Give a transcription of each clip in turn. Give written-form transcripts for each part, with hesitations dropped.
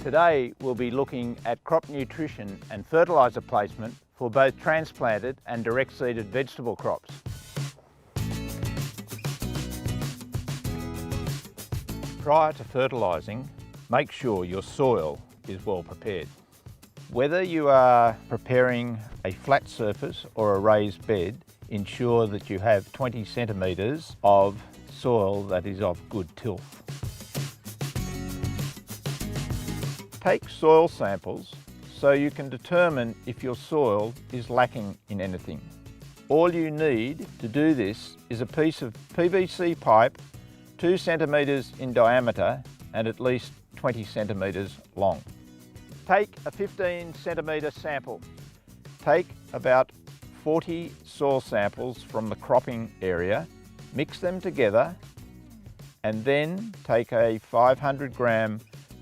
Today we'll be looking at crop nutrition and fertiliser placement for both transplanted and direct-seeded vegetable crops. Prior to fertilising, make sure your soil is well prepared. Whether you are preparing a flat surface or a raised bed, ensure that you have 20 centimetres of soil that is of good tilth. Take soil samples so you can determine if your soil is lacking in anything. All you need to do this is a piece of PVC pipe 2 centimetres in diameter and at least 20 centimetres long. Take a 15 centimetre sample. Take about 40 soil samples from the cropping area, mix them together, and then take a 500 gram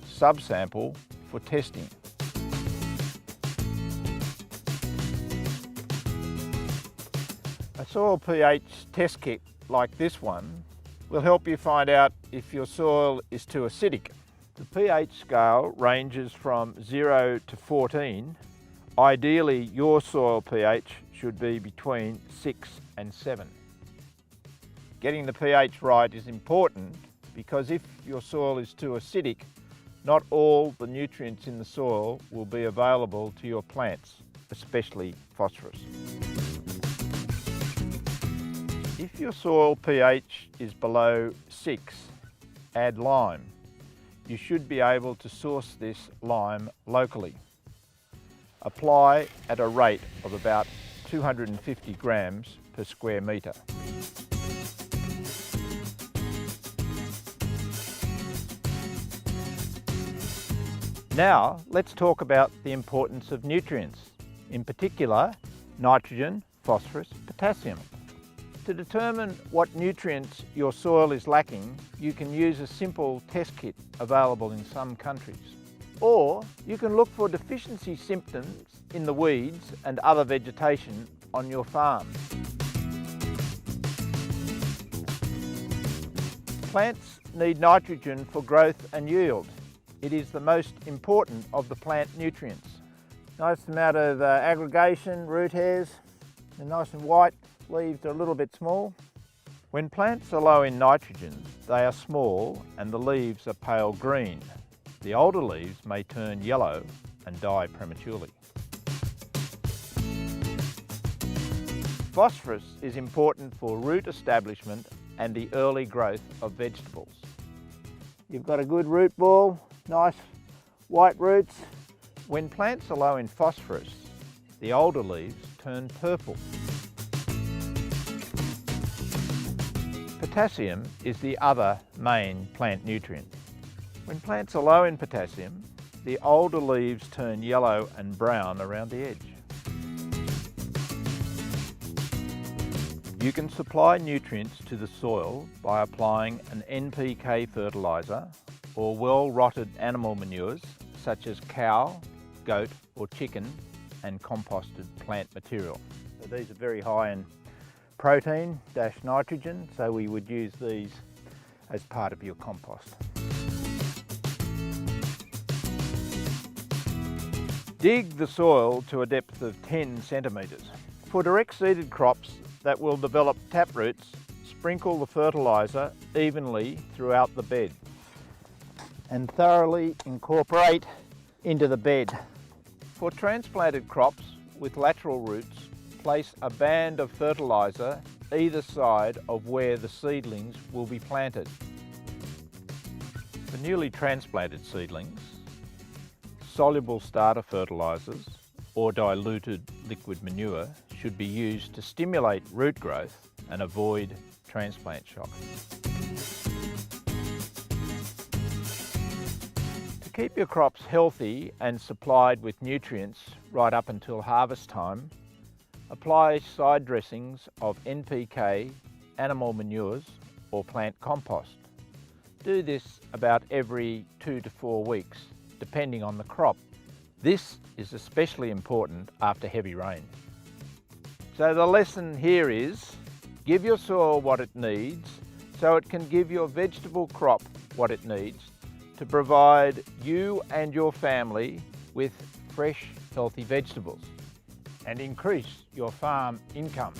subsample for testing. A soil pH test kit like this one will help you find out if your soil is too acidic. The pH scale ranges from 0 to 14. Ideally, your soil pH should be between 6 and 7. Getting the pH right is important because if your soil is too acidic, not all the nutrients in the soil will be available to your plants, especially phosphorus. If your soil pH is below 6, add lime. You should be able to source this lime locally. Apply at a rate of about 250 grams per square metre. Now let's talk about the importance of nutrients, in particular nitrogen, phosphorus, potassium. To determine what nutrients your soil is lacking, you can use a simple test kit available in some countries. Or you can look for deficiency symptoms in the weeds and other vegetation on your farm. Plants need nitrogen for growth and yield. It is the most important of the plant nutrients. Nice amount of aggregation, root hairs, they're nice and white, leaves are a little bit small. When plants are low in nitrogen, they are small and the leaves are pale green. The older leaves may turn yellow and die prematurely. Phosphorus is important for root establishment and the early growth of vegetables. You've got a good root ball, nice white roots. When plants are low in phosphorus, the older leaves turn purple. Potassium is the other main plant nutrient. When plants are low in potassium, the older leaves turn yellow and brown around the edge. You can supply nutrients to the soil by applying an NPK fertiliser or well-rotted animal manures such as cow, goat or chicken and composted plant material. So these are very high in protein - nitrogen, so we would use these as part of your compost. Dig the soil to a depth of 10 centimetres. For direct-seeded crops that will develop taproots, sprinkle the fertiliser evenly throughout the bed and thoroughly incorporate into the bed. For transplanted crops with lateral roots, place a band of fertiliser either side of where the seedlings will be planted. For newly transplanted seedlings, soluble starter fertilisers or diluted liquid manure should be used to stimulate root growth and avoid transplant shock. To keep your crops healthy and supplied with nutrients right up until harvest time, apply side dressings of NPK, animal manures or plant compost. Do this about every 2 to 4 weeks, depending on the crop. This is especially important after heavy rain. So the lesson here is, give your soil what it needs so it can give your vegetable crop what it needs to provide you and your family with fresh, healthy vegetables and increase your farm income.